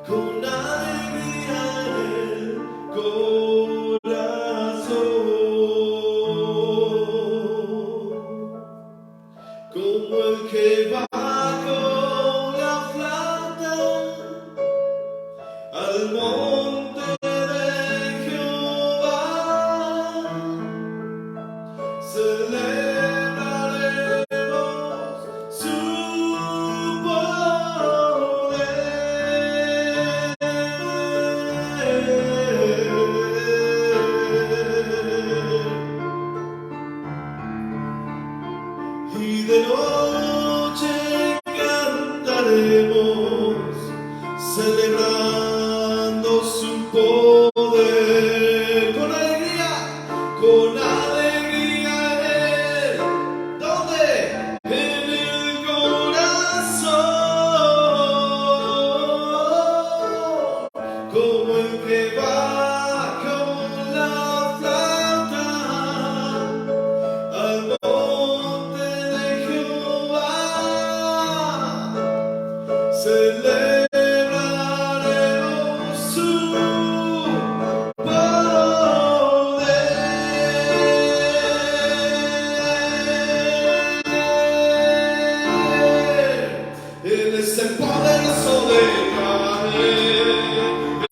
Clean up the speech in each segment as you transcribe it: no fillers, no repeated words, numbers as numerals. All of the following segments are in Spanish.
con alegría en el corazón, como el que va con la flauta al monte de Jehová. Celebraremos su poder, y de noche cantaremos, celebrando su poder, con alegría en él. ¿Dónde? En el corazón, como el que va con la flauta al monte de Jehová. Celebraremos su poder. Él es el poderoso de Israel,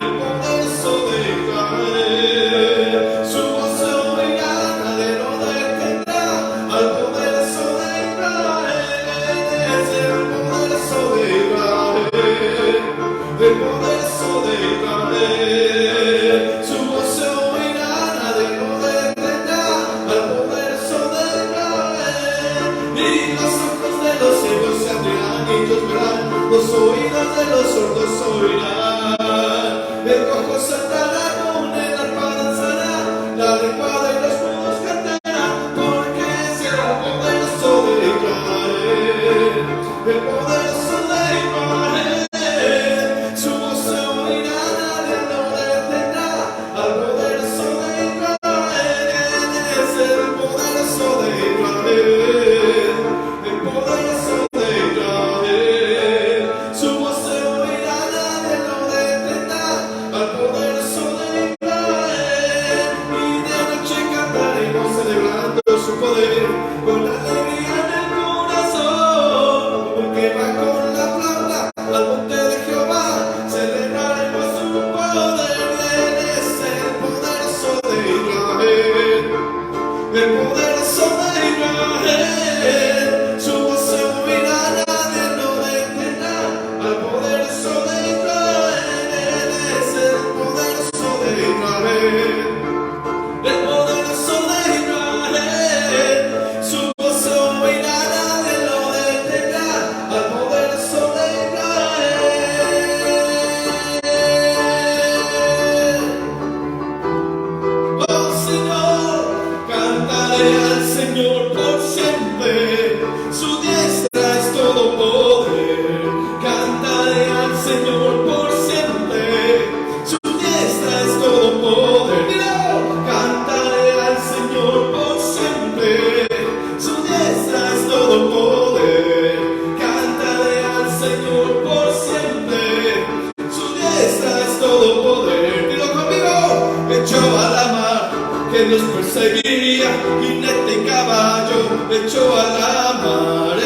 el poderoso de Israel. Su voz se oirá, nadie lo detendrá. Al poderoso de Israel, Él es el poderoso de Israel, el poderoso de Israel. Su voz se oirá, nadie lo detendrá. Al poderoso de Israel. Y los ojos de los ciegos se abrirán y ellos verán, los oídos de los sordos oirán. El cojo saltará, con el arpa danzará, la lengua de los mudos cantará, porque es el poderoso de Israel, el poderoso de Israel. Su voz se oirá, nadie lo detendrá. Al poderoso de Israel, Él es el poderoso de Israel, el poderoso de Israel. Su voz se oirá, nadie lo detendrá. Al poderoso de Israel. Y de noche cantaremos, celebrando su poder, con alegría en el corazón, como el que va con la flauta al monte de Jehová. Celebraremos su poder. Él es el poderoso de Israel, el poderoso de Israel. Su voz se oirá, nadie lo detendrá. Al poderoso de Israel, Él es el poderoso de Israel, el poderoso de Israel. Su voz se oirá, nadie lo detendrá. Al poderoso de Israel. Oh Señor, cantaré al Señor por siempre, su diestra es todo poder. Cantaré al Señor por siempre, su diestra es todo poder. Dilo. Cantaré al Señor por siempre, su diestra es todo poder. Cantaré al Señor por siempre, su diestra es todo poder. Dilo conmigo. Echó a la mar que nos perseguía, jinete y caballo. Echó a la mar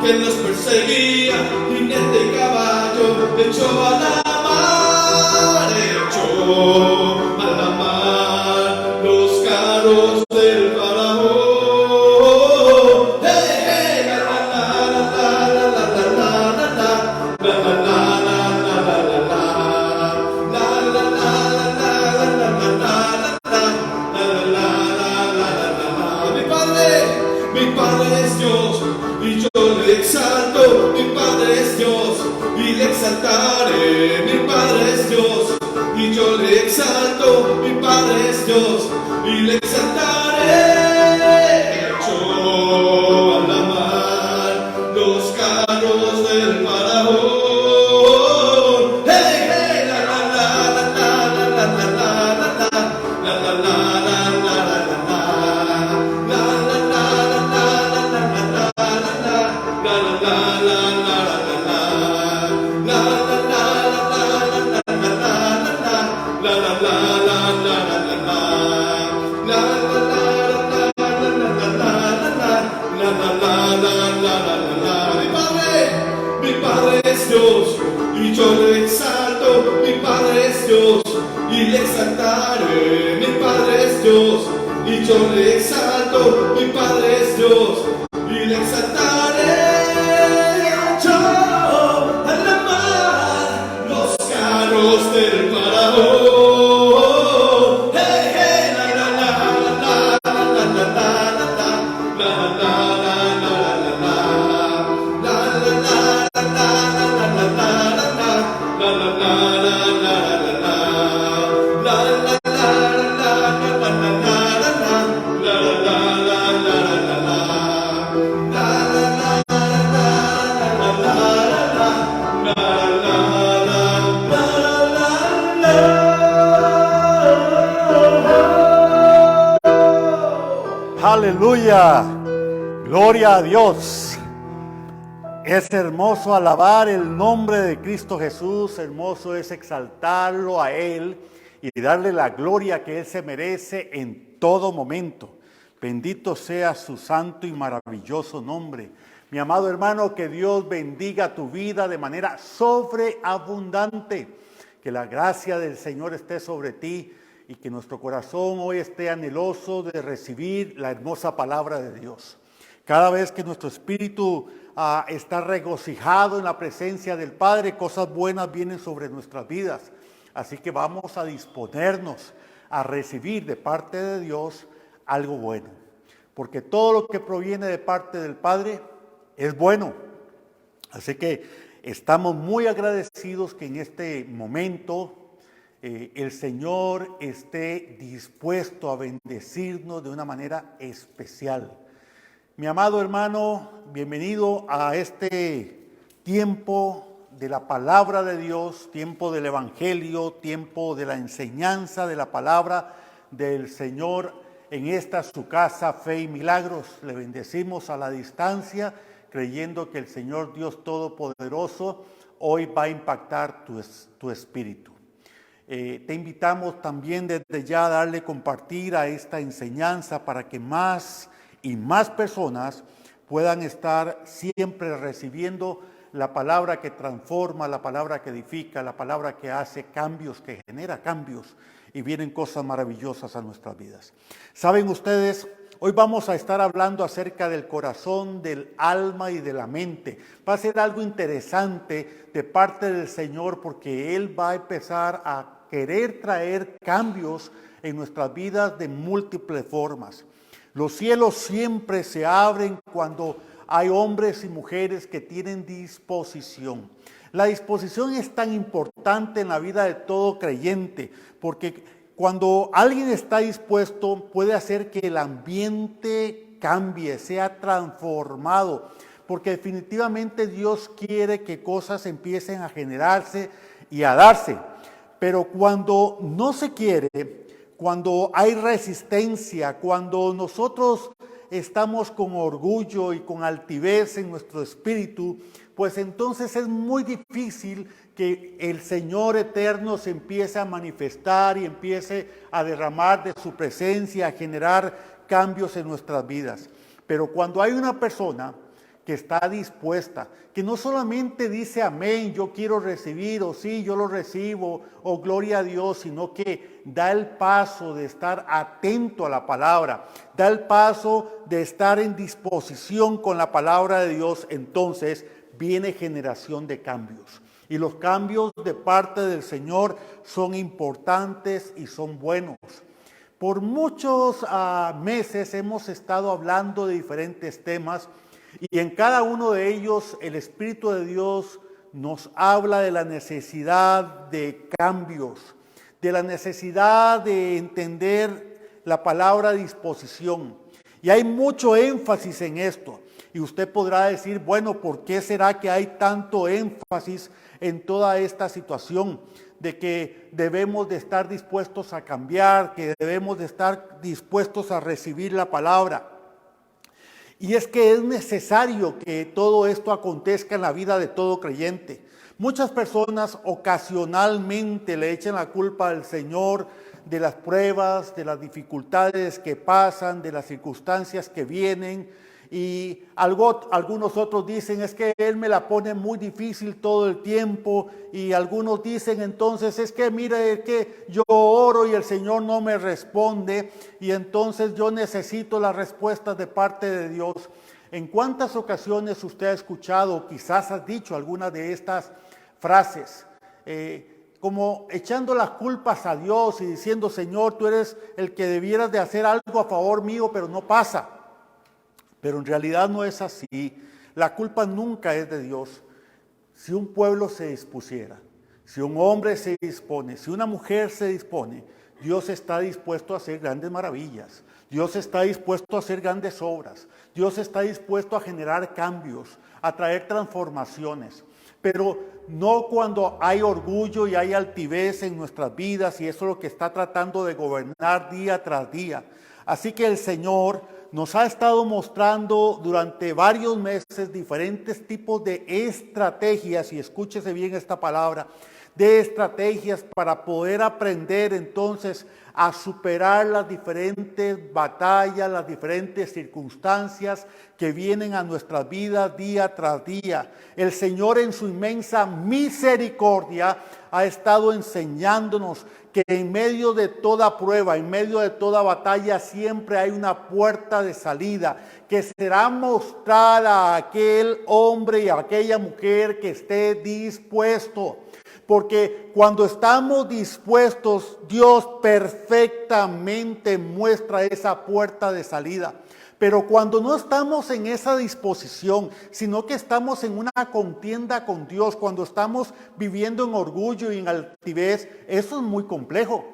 que nos perseguía, jinete y caballo. Echó a la mar, echó a la mar los carros del faraón. Hey, hey, la la la la la la la la la la la la Mi Padre es Dios y yo le exalto. Mi Padre es Dios y le exaltaré. Mi Padre es Dios y yo le exalto. Mi Padre es Dios y le exaltaré. Echó a la mar los carros del faraón. Hey, hey, la la la la la la la la la la la la la la la. es Dios y yo le exalto. Mi Padre es Dios y le exaltaré. Mi Padre es Dios y yo le exalto. Mi Padre es Dios y le exaltaré. Yo al amar los carros del faraón. Hey, hey, la la la la la la la la la Aleluya, gloria a Dios. Es hermoso alabar el nombre de Cristo Jesús, hermoso es exaltarlo a Él y darle la gloria que Él se merece en todo momento. Bendito sea su santo y maravilloso nombre. Mi amado hermano, que Dios bendiga tu vida de manera sobreabundante. Que la gracia del Señor esté sobre ti y que nuestro corazón hoy esté anheloso de recibir la hermosa palabra de Dios. Cada vez que nuestro espíritu está regocijado en la presencia del Padre, cosas buenas vienen sobre nuestras vidas. Así que vamos a disponernos a recibir de parte de Dios algo bueno. Porque todo lo que proviene de parte del Padre es bueno. Así que estamos muy agradecidos que en este momento el Señor esté dispuesto a bendecirnos de una manera especial. Mi amado hermano, bienvenido a este tiempo de la palabra de Dios, tiempo del Evangelio, tiempo de la enseñanza de la palabra del Señor en esta su casa, Fe y Milagros. Le bendecimos a la distancia, creyendo que el Señor Dios Todopoderoso hoy va a impactar tu espíritu. Te invitamos también desde ya a darle compartir a esta enseñanza para que más y más personas puedan estar siempre recibiendo la palabra que transforma, la palabra que edifica, la palabra que hace cambios, que genera cambios y vienen cosas maravillosas a nuestras vidas. ¿Saben ustedes? Hoy vamos a estar hablando acerca del corazón, del alma y de la mente. Va a ser algo interesante de parte del Señor porque Él va a empezar a querer traer cambios en nuestras vidas de múltiples formas. Los cielos siempre se abren cuando hay hombres y mujeres que tienen disposición. La disposición es tan importante en la vida de todo creyente, porque cuando alguien está dispuesto puede hacer que el ambiente cambie, sea transformado, porque definitivamente Dios quiere que cosas empiecen a generarse y a darse. Pero cuando no se quiere, cuando hay resistencia, cuando nosotros estamos con orgullo y con altivez en nuestro espíritu, pues entonces es muy difícil que el Señor eterno se empiece a manifestar y empiece a derramar de su presencia, a generar cambios en nuestras vidas. Pero cuando hay una persona que está dispuesta, que no solamente dice amén, yo quiero recibir, o sí, yo lo recibo, o gloria a Dios, sino que da el paso de estar atento a la palabra, da el paso de estar en disposición con la palabra de Dios, entonces viene generación de cambios. Y los cambios de parte del Señor son importantes y son buenos. Por muchos meses hemos estado hablando de diferentes temas, y en cada uno de ellos el Espíritu de Dios nos habla de la necesidad de cambios, de la necesidad de entender la palabra disposición. Y hay mucho énfasis en esto. Y usted podrá decir, bueno, ¿por qué será que hay tanto énfasis en toda esta situación? De que debemos de estar dispuestos a cambiar, que debemos de estar dispuestos a recibir la palabra. Y es que es necesario que todo esto acontezca en la vida de todo creyente. Muchas personas ocasionalmente le echan la culpa al Señor de las pruebas, de las dificultades que pasan, de las circunstancias que vienen. Y algunos otros dicen, es que Él me la pone muy difícil todo el tiempo. Y algunos dicen entonces, es que mire, es que yo oro y el Señor no me responde. Y entonces yo necesito las respuestas de parte de Dios. ¿En cuántas ocasiones usted ha escuchado, o quizás ha dicho alguna de estas frases? Como echando las culpas a Dios y diciendo, Señor, tú eres el que debieras de hacer algo a favor mío, pero no pasa. Pero en realidad no es así. La culpa nunca es de Dios. Si un pueblo se dispusiera, si un hombre se dispone, si una mujer se dispone, Dios está dispuesto a hacer grandes maravillas. Dios está dispuesto a hacer grandes obras. Dios está dispuesto a generar cambios, a traer transformaciones. Pero no cuando hay orgullo y hay altivez en nuestras vidas, y eso es lo que está tratando de gobernar día tras día. Así que el Señor nos ha estado mostrando durante varios meses diferentes tipos de estrategias, y escúchese bien esta palabra, de estrategias para poder aprender entonces a superar las diferentes batallas, las diferentes circunstancias que vienen a nuestras vidas día tras día. El Señor en su inmensa misericordia ha estado enseñándonos que en medio de toda prueba, en medio de toda batalla, siempre hay una puerta de salida que será mostrada a aquel hombre y a aquella mujer que esté dispuesto. Porque cuando estamos dispuestos, Dios perfectamente muestra esa puerta de salida. Pero cuando no estamos en esa disposición, sino que estamos en una contienda con Dios, cuando estamos viviendo en orgullo y en altivez, eso es muy complejo.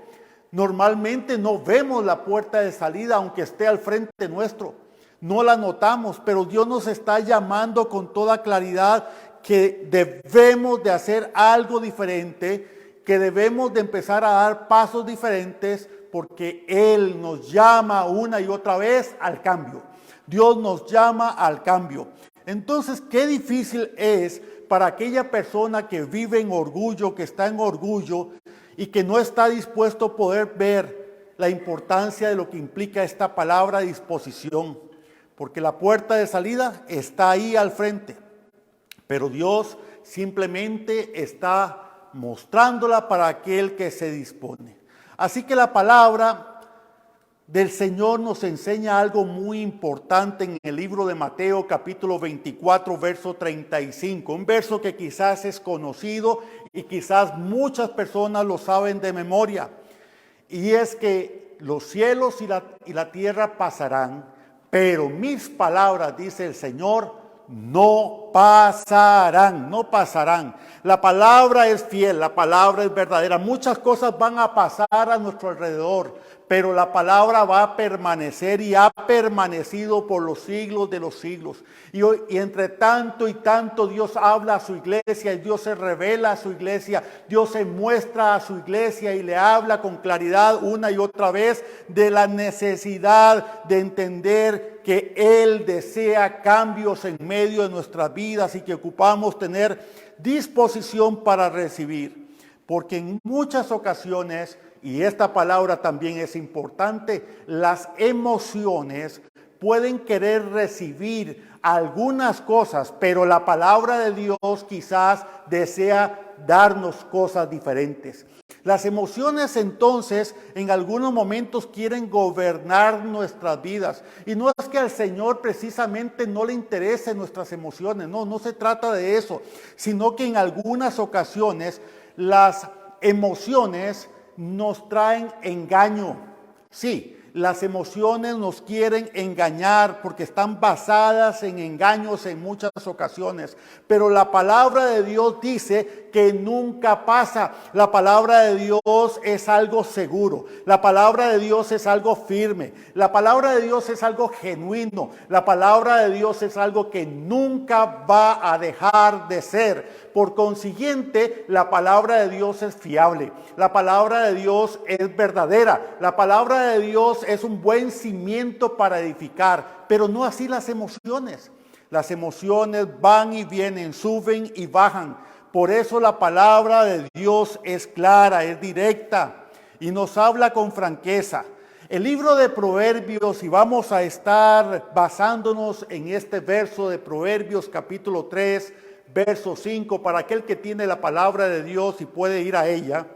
Normalmente no vemos la puerta de salida, aunque esté al frente nuestro. No la notamos, pero Dios nos está llamando con toda claridad que debemos de hacer algo diferente, que debemos de empezar a dar pasos diferentes, porque Él nos llama una y otra vez al cambio. Dios nos llama al cambio. Entonces, qué difícil es para aquella persona que vive en orgullo, que está en orgullo y que no está dispuesto a poder ver la importancia de lo que implica esta palabra disposición, porque la puerta de salida está ahí al frente. Pero Dios simplemente está mostrándola para aquel que se dispone. Así que la palabra del Señor nos enseña algo muy importante en el libro de Mateo capítulo 24 verso 35. Un verso que quizás es conocido y quizás muchas personas lo saben de memoria. Y es que los cielos y la tierra pasarán, pero mis palabras, dice el Señor, no pasarán, no pasarán. La palabra es fiel, la palabra es verdadera. Muchas cosas van a pasar a nuestro alrededor, pero la palabra va a permanecer y ha permanecido por los siglos de los siglos. Y entre tanto y tanto Dios habla a su iglesia y Dios se revela a su iglesia. Dios se muestra a su iglesia y le habla con claridad una y otra vez de la necesidad de entender que Él desea cambios en medio de nuestras vidas y que ocupamos tener disposición para recibir. Porque en muchas ocasiones, y esta palabra también es importante, las emociones pueden querer recibir algunas cosas, pero la palabra de Dios quizás desea darnos cosas diferentes. Las emociones entonces en algunos momentos quieren gobernar nuestras vidas. Y no es que al Señor precisamente no le interesen nuestras emociones, no se trata de eso, sino que en algunas ocasiones las emociones nos traen engaño. Sí, las emociones nos quieren engañar porque están basadas en engaños en muchas ocasiones. Pero la palabra de Dios dice que nunca pasa. La palabra de Dios es algo seguro. La palabra de Dios es algo firme. La palabra de Dios es algo genuino. La palabra de Dios es algo que nunca va a dejar de ser. Por consiguiente, la palabra de Dios es fiable. La palabra de Dios es verdadera. La palabra de Dios es un buen cimiento para edificar, pero no así las emociones. Las emociones van y vienen, suben y bajan. Por eso la palabra de Dios es clara, es directa y nos habla con franqueza. El libro de Proverbios, y vamos a estar basándonos en este verso de Proverbios capítulo 3, verso 5, para aquel que tiene la palabra de Dios y puede ir a ella.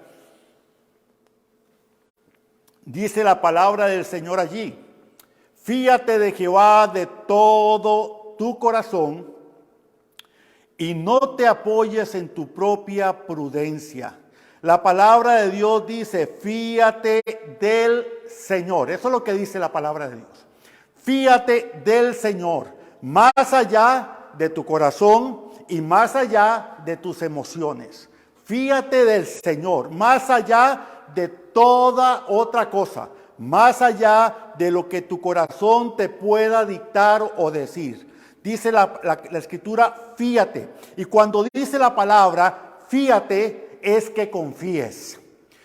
Dice la palabra del Señor allí: fíate de Jehová de todo tu corazón y no te apoyes en tu propia prudencia. La palabra de Dios dice: fíate del Señor. Eso es lo que dice la palabra de Dios. Fíate del Señor, más allá de tu corazón y más allá de tus emociones. Fíate del Señor, más allá de toda otra cosa, más allá de lo que tu corazón te pueda dictar o decir. Dice la Escritura: fíate. Y cuando dice la palabra fíate, es que confíes.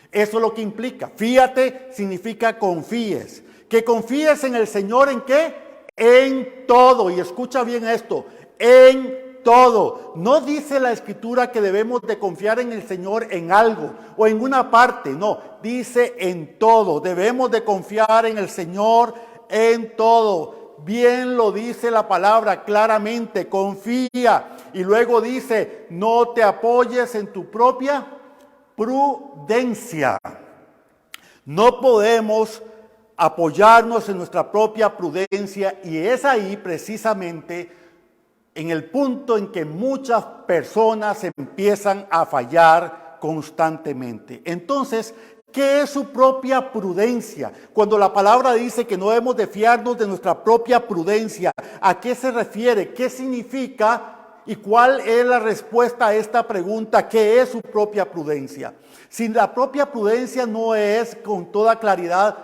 Eso es lo que implica. Fíate significa confíes. Que confíes en el Señor, ¿en qué? En todo. Y escucha bien esto: en todo. No dice la Escritura que debemos de confiar en el Señor en algo o en una parte. No, dice en todo. Debemos de confiar en el Señor en todo. Bien lo dice la palabra claramente: confía. Y luego dice: no te apoyes en tu propia prudencia. No podemos apoyarnos en nuestra propia prudencia, y es ahí precisamente en el punto en que muchas personas empiezan a fallar constantemente. Entonces, ¿qué es su propia prudencia? Cuando la palabra dice que no debemos de fiarnos de nuestra propia prudencia, ¿a qué se refiere? ¿Qué significa? ¿Y cuál es la respuesta a esta pregunta? ¿Qué es su propia prudencia? Si la propia prudencia no es con toda claridad,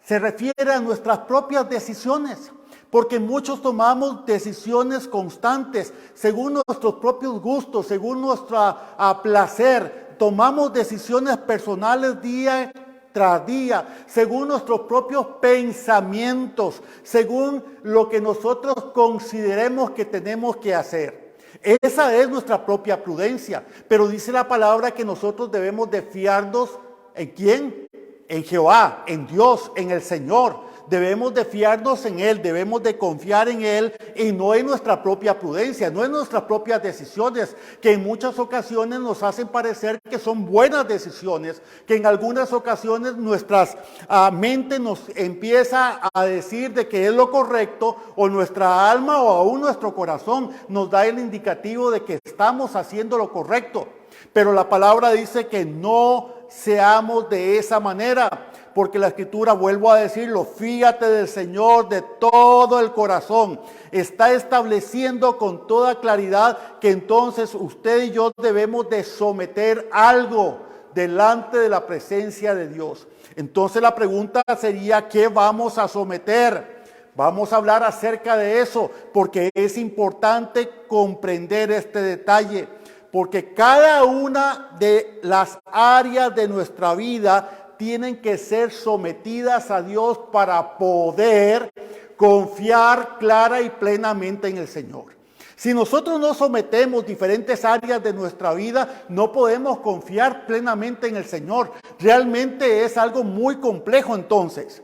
se refiere a nuestras propias decisiones. Porque muchos tomamos decisiones constantes, según nuestros propios gustos, según nuestro placer. Tomamos decisiones personales día tras día, según nuestros propios pensamientos, según lo que nosotros consideremos que tenemos que hacer. Esa es nuestra propia prudencia. Pero dice la palabra que nosotros debemos de fiarnos ¿en quién? En Jehová, en Dios, en el Señor. Debemos de fiarnos en Él, debemos de confiar en Él y no en nuestra propia prudencia, no en nuestras propias decisiones, que en muchas ocasiones nos hacen parecer que son buenas decisiones, que en algunas ocasiones nuestra mente nos empieza a decir de que es lo correcto, o nuestra alma o aún nuestro corazón nos da el indicativo de que estamos haciendo lo correcto. Pero la palabra dice que no seamos de esa manera. Porque la Escritura, vuelvo a decirlo, fíate del Señor de todo el corazón. Está estableciendo con toda claridad que entonces usted y yo debemos de someter algo delante de la presencia de Dios. Entonces la pregunta sería: ¿qué vamos a someter? Vamos a hablar acerca de eso, porque es importante comprender este detalle. Porque cada una de las áreas de nuestra vida tienen que ser sometidas a Dios para poder confiar clara y plenamente en el Señor. Si nosotros no sometemos diferentes áreas de nuestra vida, no podemos confiar plenamente en el Señor. Realmente es algo muy complejo. Entonces,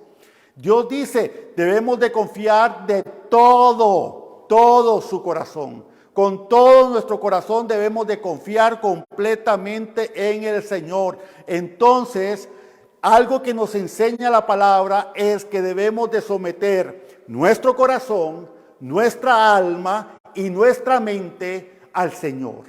Dios dice: debemos de confiar de todo su corazón. Con todo nuestro corazón debemos de confiar completamente en el Señor. Entonces, algo que nos enseña la palabra es que debemos de someter nuestro corazón, nuestra alma y nuestra mente al Señor.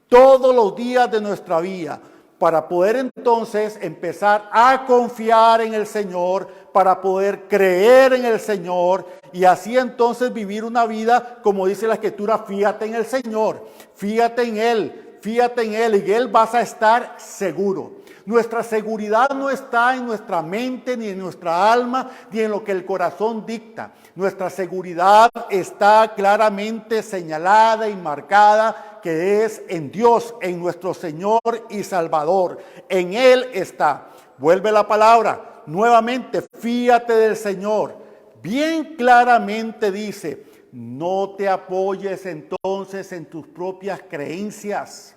Todos los días de nuestra vida, para poder entonces empezar a confiar en el Señor, para poder creer en el Señor y así entonces vivir una vida, como dice la Escritura: fíate en el Señor, fíate en Él y en Él vas a estar seguro. Nuestra seguridad no está en nuestra mente, ni en nuestra alma, ni en lo que el corazón dicta. Nuestra seguridad está claramente señalada y marcada, que es en Dios, en nuestro Señor y Salvador. En Él está. Vuelve la palabra nuevamente: fíate del Señor. Bien claramente dice: no te apoyes entonces en tus propias creencias.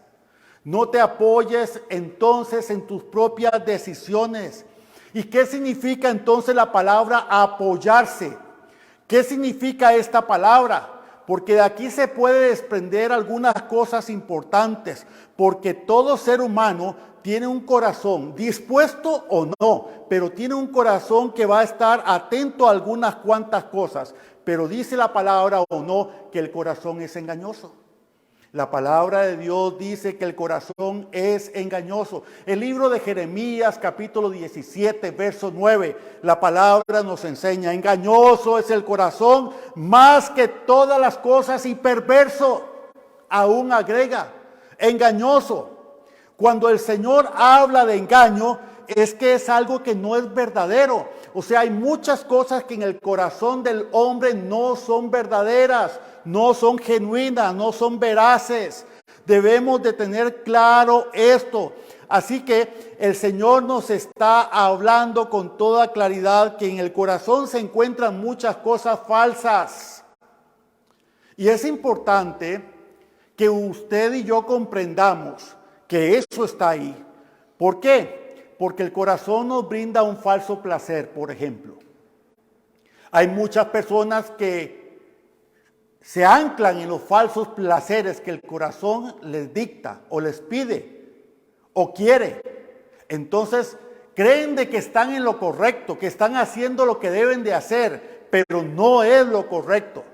No te apoyes entonces en tus propias decisiones. ¿Y qué significa entonces la palabra apoyarse? ¿Qué significa esta palabra? Porque de aquí se puede desprender algunas cosas importantes, porque todo ser humano tiene un corazón, dispuesto o no, pero tiene un corazón que va a estar atento a algunas cuantas cosas. Pero dice la palabra o no que el corazón es engañoso. La palabra de Dios dice que el corazón es engañoso. El libro de Jeremías, capítulo 17, verso 9, la palabra nos enseña: engañoso es el corazón más que todas las cosas y perverso. Aún agrega, engañoso. Cuando el Señor habla de engaño, es que es algo que no es verdadero. O sea, hay muchas cosas que en el corazón del hombre no son verdaderas, no son genuinas, no son veraces. Debemos de tener claro esto. Así que el Señor nos está hablando con toda claridad que en el corazón se encuentran muchas cosas falsas. Y es importante que usted y yo comprendamos que eso está ahí. ¿Por qué? Porque el corazón nos brinda un falso placer, por ejemplo. Hay muchas personas que se anclan en los falsos placeres que el corazón les dicta o les pide o quiere. Entonces creen de que están en lo correcto, que están haciendo lo que deben de hacer, pero no es lo correcto.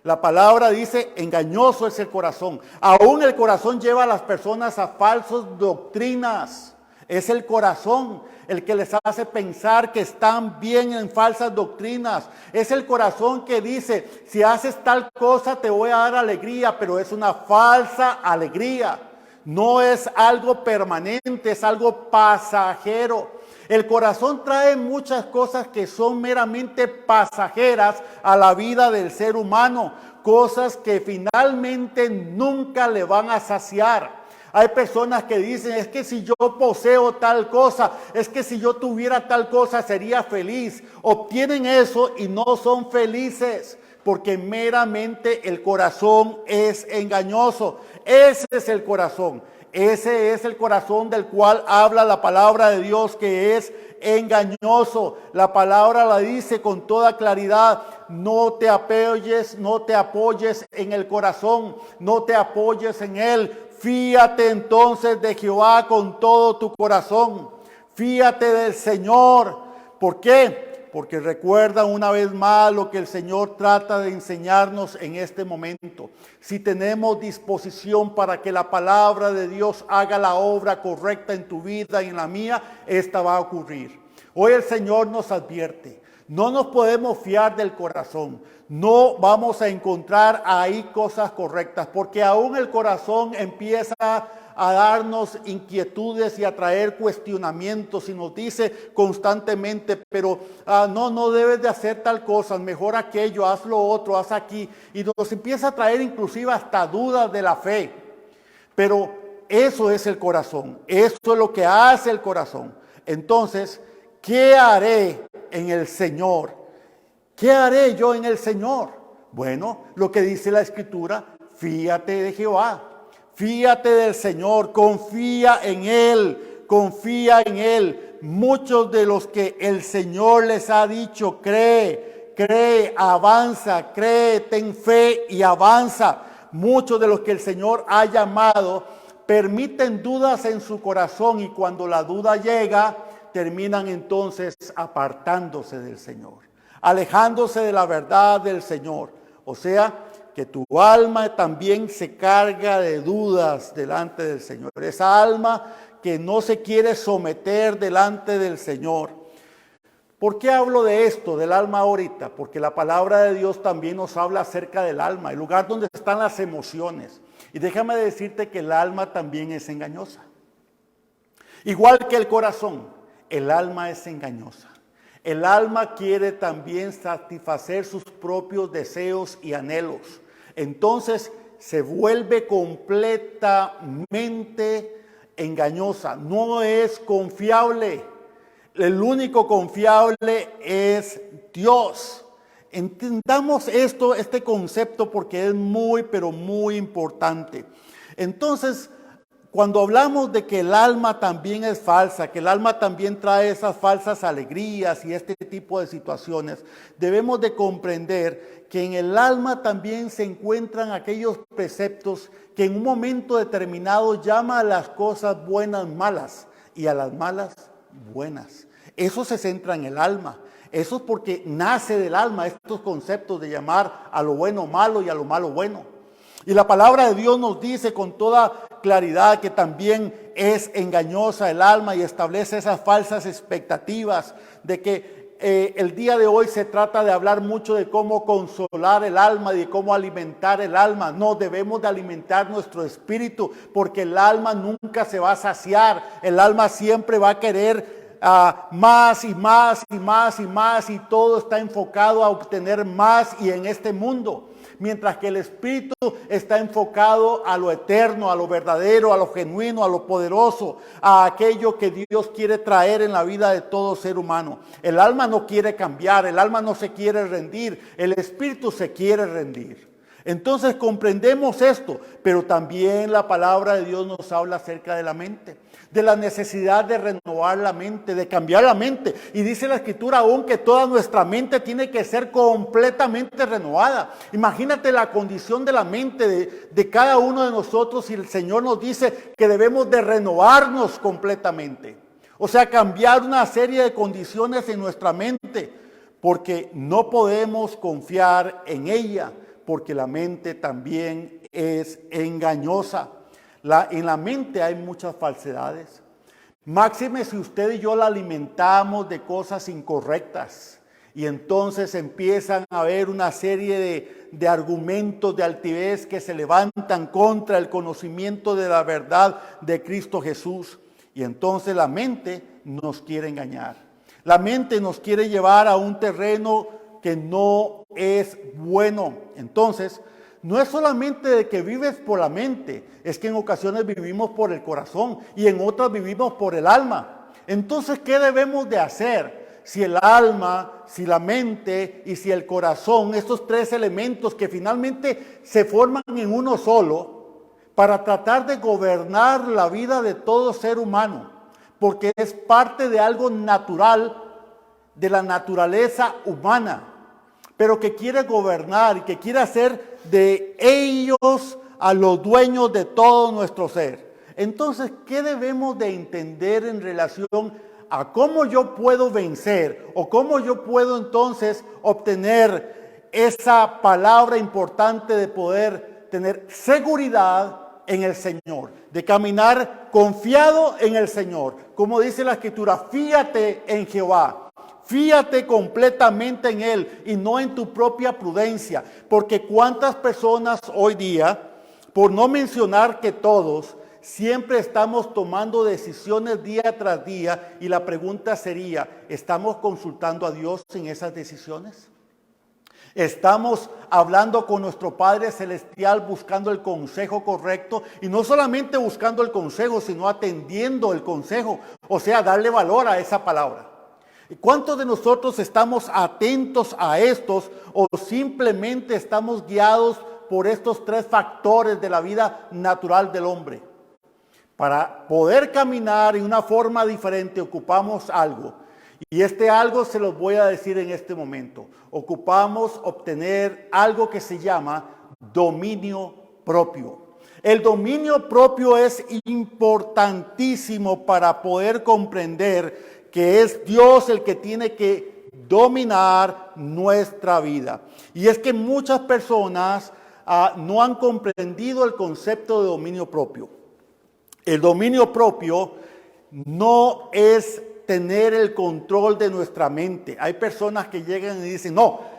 La palabra dice, engañoso es el corazón. Aún el corazón lleva a las personas a falsas doctrinas. Es el corazón el que les hace pensar que están bien en falsas doctrinas. Es el corazón que dice, si haces tal cosa te voy a dar alegría, pero es una falsa alegría. No es algo permanente, es algo pasajero. El corazón trae muchas cosas que son meramente pasajeras a la vida del ser humano, cosas que finalmente nunca le van a saciar. Hay personas que dicen, es que si yo poseo tal cosa, es que si yo tuviera tal cosa sería feliz. Obtienen eso y no son felices, porque meramente el corazón es engañoso. Ese es el corazón. Ese es el corazón del cual habla la palabra de Dios, que es engañoso. La palabra la dice con toda claridad: no te apoyes en el corazón, no te apoyes en él. Fíate entonces de Jehová con todo tu corazón. Fíate del Señor. ¿Por qué? Porque recuerda una vez más lo que el Señor trata de enseñarnos en este momento. Si tenemos disposición para que la palabra de Dios haga la obra correcta en tu vida y en la mía, esta va a ocurrir. Hoy el Señor nos advierte: no nos podemos fiar del corazón. No vamos a encontrar ahí cosas correctas, porque aún el corazón empieza a darnos inquietudes y a traer cuestionamientos y nos dice constantemente, pero no debes de hacer tal cosa, mejor aquello, haz lo otro, haz aquí. Y nos empieza a traer inclusive hasta dudas de la fe. Pero eso es el corazón, eso es lo que hace el corazón. Entonces, ¿qué haré en el Señor? ¿Qué haré yo en el Señor? Bueno, lo que dice la Escritura: fíate de Jehová, fíate del Señor, confía en Él, confía en Él. Muchos de los que el Señor les ha dicho, cree, avanza, cree, ten fe y avanza. Muchos de los que el Señor ha llamado permiten dudas en su corazón, y cuando la duda llega, terminan entonces apartándose del Señor, alejándose de la verdad del Señor. O sea, que tu alma también se carga de dudas delante del Señor. Esa alma que no se quiere someter delante del Señor. ¿Por qué hablo de esto, del alma ahorita? Porque la palabra de Dios también nos habla acerca del alma, el lugar donde están las emociones. Y déjame decirte que el alma también es engañosa. Igual que el corazón, el alma es engañosa. El alma quiere también satisfacer sus propios deseos y anhelos. Entonces se vuelve completamente engañosa. No es confiable. El único confiable es Dios. Entendamos este concepto, porque es muy, pero muy importante. Entonces, cuando hablamos de que el alma también es falsa, que el alma también trae esas falsas alegrías y este tipo de situaciones, debemos de comprender que en el alma también se encuentran aquellos preceptos que en un momento determinado llama a las cosas buenas malas y a las malas buenas. Eso se centra en el alma. Eso es porque nace del alma estos conceptos de llamar a lo bueno malo y a lo malo bueno. Y la palabra de Dios nos dice con toda claridad que también es engañosa el alma y establece esas falsas expectativas de que el día de hoy se trata de hablar mucho de cómo consolar el alma y de cómo alimentar el alma. No, debemos de alimentar nuestro espíritu porque el alma nunca se va a saciar. El alma siempre va a querer más y más y más y más, y todo está enfocado a obtener más y en este mundo. Mientras que el espíritu está enfocado a lo eterno, a lo verdadero, a lo genuino, a lo poderoso, a aquello que Dios quiere traer en la vida de todo ser humano. El alma no quiere cambiar, el alma no se quiere rendir, el espíritu se quiere rendir. Entonces comprendemos esto, pero también la palabra de Dios nos habla acerca de la mente, de la necesidad de renovar la mente, de cambiar la mente. Y dice la Escritura aún que toda nuestra mente tiene que ser completamente renovada. Imagínate la condición de la mente de cada uno de nosotros y el Señor nos dice que debemos de renovarnos completamente. O sea, cambiar una serie de condiciones en nuestra mente, porque no podemos confiar en ella, porque la mente también es engañosa. En la mente hay muchas falsedades. Máxime si usted y yo la alimentamos de cosas incorrectas. Y entonces empiezan a haber una serie de argumentos de altivez que se levantan contra el conocimiento de la verdad de Cristo Jesús. Y entonces la mente nos quiere engañar. La mente nos quiere llevar a un terreno que no es bueno. Entonces, no es solamente de que vives por la mente, es que en ocasiones vivimos por el corazón y en otras vivimos por el alma. Entonces, ¿qué debemos de hacer? Si el alma, si la mente y si el corazón, estos tres elementos que finalmente se forman en uno solo, para tratar de gobernar la vida de todo ser humano, porque es parte de algo natural, de la naturaleza humana, pero que quiere gobernar y que quiere hacer de ellos a los dueños de todo nuestro ser. Entonces, ¿qué debemos de entender en relación a cómo yo puedo vencer o cómo yo puedo entonces obtener esa palabra importante de poder tener seguridad en el Señor, de caminar confiado en el Señor? Como dice la Escritura, fíate en Jehová. Fíate completamente en Él y no en tu propia prudencia, porque cuántas personas hoy día, por no mencionar que todos, siempre estamos tomando decisiones día tras día, y la pregunta sería, ¿estamos consultando a Dios en esas decisiones? ¿Estamos hablando con nuestro Padre Celestial buscando el consejo correcto? Y no solamente buscando el consejo, sino atendiendo el consejo, o sea, darle valor a esa palabra. ¿Y cuántos de nosotros estamos atentos a estos o simplemente estamos guiados por estos tres factores de la vida natural del hombre? Para poder caminar en una forma diferente ocupamos algo. Y este algo se los voy a decir en este momento. Ocupamos obtener algo que se llama dominio propio. El dominio propio es importantísimo para poder comprender que es Dios el que tiene que dominar nuestra vida. Y es que muchas personas no han comprendido el concepto de dominio propio. El dominio propio no es tener el control de nuestra mente. Hay personas que llegan y dicen, no,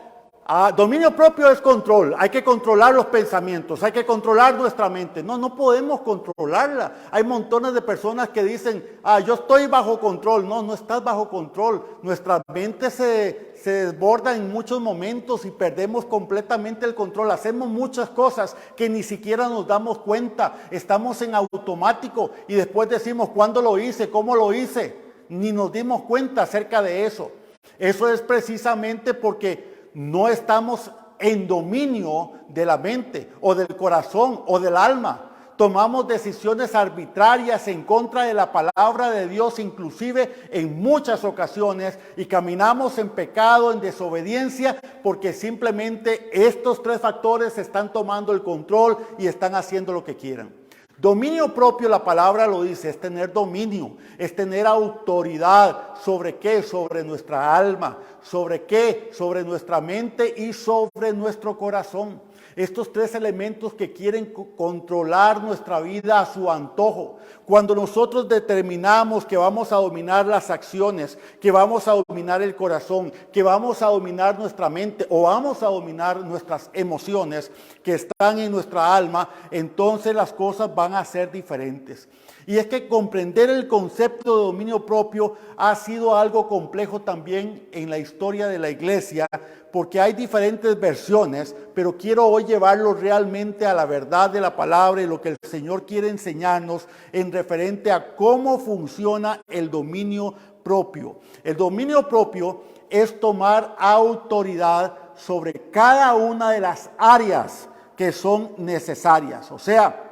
dominio propio es control, hay que controlar los pensamientos, hay que controlar nuestra mente. No, no podemos controlarla. Hay montones de personas que dicen, yo estoy bajo control. No, no estás bajo control. Nuestra mente se desborda en muchos momentos y perdemos completamente el control. Hacemos muchas cosas que ni siquiera nos damos cuenta. Estamos en automático y después decimos, ¿cuándo lo hice? ¿Cómo lo hice? Ni nos dimos cuenta acerca de eso. Eso es precisamente porque no estamos en dominio de la mente o del corazón o del alma. tomamos decisiones arbitrarias en contra de la palabra de Dios, inclusive en muchas ocasiones, y caminamos en pecado, en desobediencia, porque simplemente estos tres factores están tomando el control y están haciendo lo que quieran. Dominio propio, la palabra lo dice, es tener dominio, es tener autoridad. ¿Sobre qué? Sobre nuestra alma. ¿Sobre qué? Sobre nuestra mente y sobre nuestro corazón. Estos tres elementos que quieren controlar nuestra vida a su antojo. Cuando nosotros determinamos que vamos a dominar las acciones, que vamos a dominar el corazón, que vamos a dominar nuestra mente o vamos a dominar nuestras emociones que están en nuestra alma, entonces las cosas van a ser diferentes. Y es que comprender el concepto de dominio propio ha sido algo complejo también en la historia de la iglesia, porque hay diferentes versiones, pero quiero hoy llevarlo realmente a la verdad de la palabra y lo que el Señor quiere enseñarnos en referente a cómo funciona el dominio propio. El dominio propio es tomar autoridad sobre cada una de las áreas que son necesarias. O sea,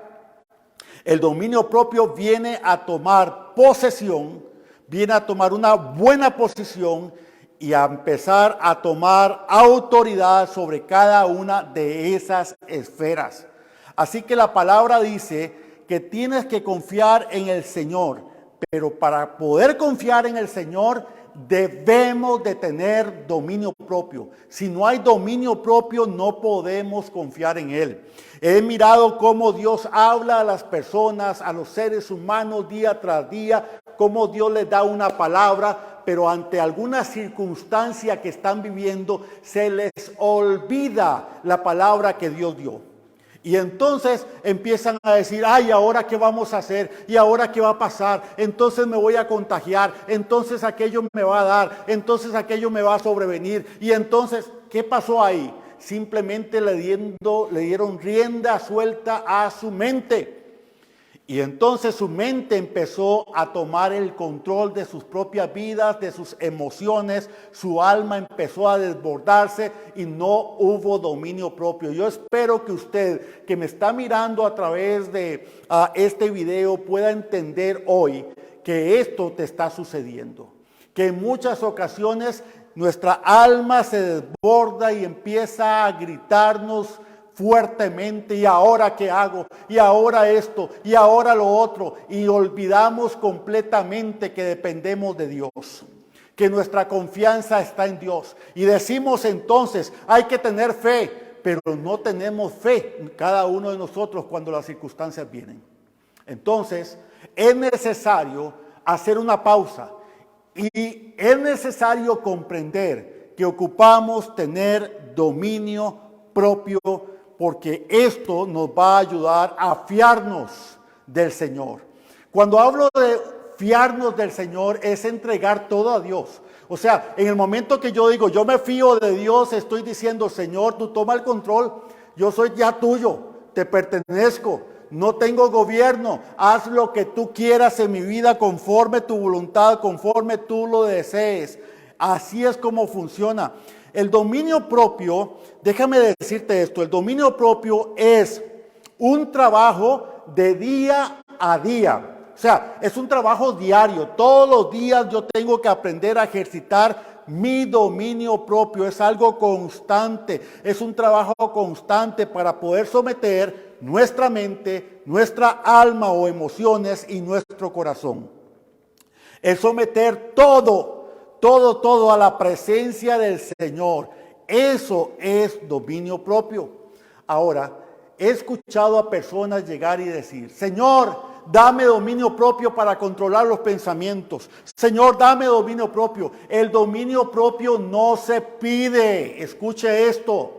el dominio propio viene a tomar posesión, viene a tomar una buena posición y a empezar a tomar autoridad sobre cada una de esas esferas. Así que la palabra dice que tienes que confiar en el Señor, pero para poder confiar en el Señor debemos de tener dominio propio. Si no hay dominio propio, no podemos confiar en Él. He mirado cómo Dios habla a las personas, a los seres humanos día tras día, cómo Dios les da una palabra, pero ante alguna circunstancia que están viviendo, se les olvida la palabra que Dios dio. Y entonces empiezan a decir, ay, ¿ahora qué vamos a hacer? ¿Y ahora qué va a pasar? Entonces me voy a contagiar, entonces aquello me va a dar, entonces aquello me va a sobrevenir. Y entonces, ¿qué pasó ahí? Simplemente le dieron rienda suelta a su mente. Y entonces su mente empezó a tomar el control de sus propias vidas, de sus emociones. Su alma empezó a desbordarse y no hubo dominio propio. Yo espero que usted, que me está mirando a través de este video, pueda entender hoy que esto te está sucediendo. Que en muchas ocasiones nuestra alma se desborda y empieza a gritarnos fuertemente, ¿y ahora qué hago? ¿Y ahora esto? ¿Y ahora lo otro? Y olvidamos completamente que dependemos de Dios, que nuestra confianza está en Dios. Y decimos entonces, hay que tener fe, pero no tenemos fe cada uno de nosotros cuando las circunstancias vienen. Entonces, es necesario hacer una pausa y es necesario comprender que ocupamos tener dominio propio, porque esto nos va a ayudar a fiarnos del Señor. Cuando hablo de fiarnos del Señor, es entregar todo a Dios. O sea, en el momento que yo digo, yo me fío de Dios, estoy diciendo, Señor, tú toma el control, yo soy ya tuyo, te pertenezco, no tengo gobierno, haz lo que tú quieras en mi vida conforme tu voluntad, conforme tú lo desees. Así es como funciona. El dominio propio, déjame decirte esto, el dominio propio es un trabajo de día a día. O sea, es un trabajo diario. Todos los días yo tengo que aprender a ejercitar mi dominio propio. Es algo constante, es un trabajo constante para poder someter nuestra mente, nuestra alma o emociones y nuestro corazón. Es someter todo a la presencia del Señor. Eso es dominio propio. Ahora, he escuchado a personas llegar y decir, Señor, dame dominio propio para controlar los pensamientos. Señor, dame dominio propio. El dominio propio no se pide. Escuche esto.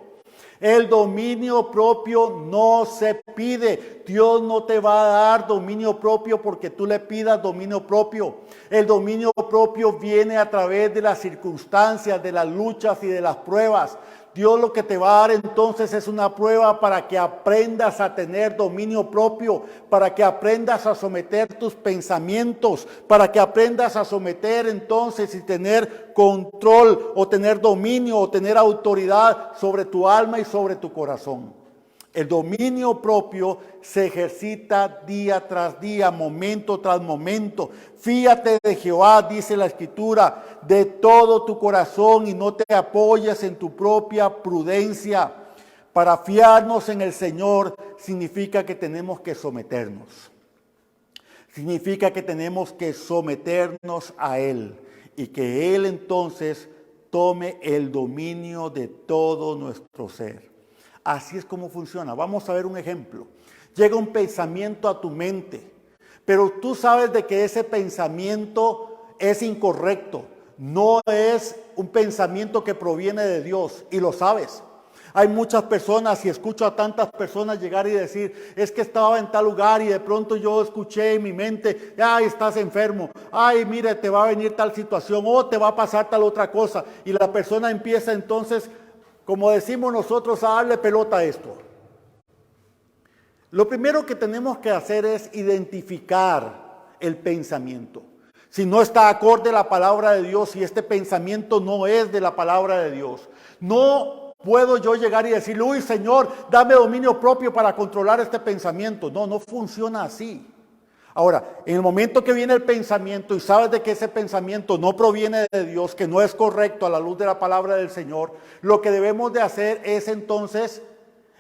El dominio propio no se pide. Dios no te va a dar dominio propio porque tú le pidas dominio propio. El dominio propio viene a través de las circunstancias, de las luchas y de las pruebas. Dios lo que te va a dar entonces es una prueba para que aprendas a tener dominio propio, para que aprendas a someter tus pensamientos, para que aprendas a someter entonces y tener control o tener dominio o tener autoridad sobre tu alma y sobre tu corazón. El dominio propio se ejercita día tras día, momento tras momento. Fíate de Jehová, dice la Escritura, de todo tu corazón y no te apoyes en tu propia prudencia. Para fiarnos en el Señor significa que tenemos que someternos. Significa que tenemos que someternos a Él y que Él entonces tome el dominio de todo nuestro ser. Así es como funciona. Vamos a ver un ejemplo. Llega un pensamiento a tu mente, pero tú sabes de que ese pensamiento es incorrecto. No es un pensamiento que proviene de Dios y lo sabes. Hay muchas personas y escucho a tantas personas llegar y decir, es que estaba en tal lugar y de pronto yo escuché en mi mente, ay, estás enfermo, ay, mire, te va a venir tal situación o te va a pasar tal otra cosa. Y la persona empieza entonces, como decimos nosotros, a darle pelota a esto. Lo primero que tenemos que hacer es identificar el pensamiento. Si no está acorde a la palabra de Dios, si este pensamiento no es de la palabra de Dios, no puedo yo llegar y decirle, uy, Señor, dame dominio propio para controlar este pensamiento. No, no funciona así. Ahora, en el momento que viene el pensamiento y sabes de que ese pensamiento no proviene de Dios, que no es correcto a la luz de la palabra del Señor, lo que debemos de hacer es entonces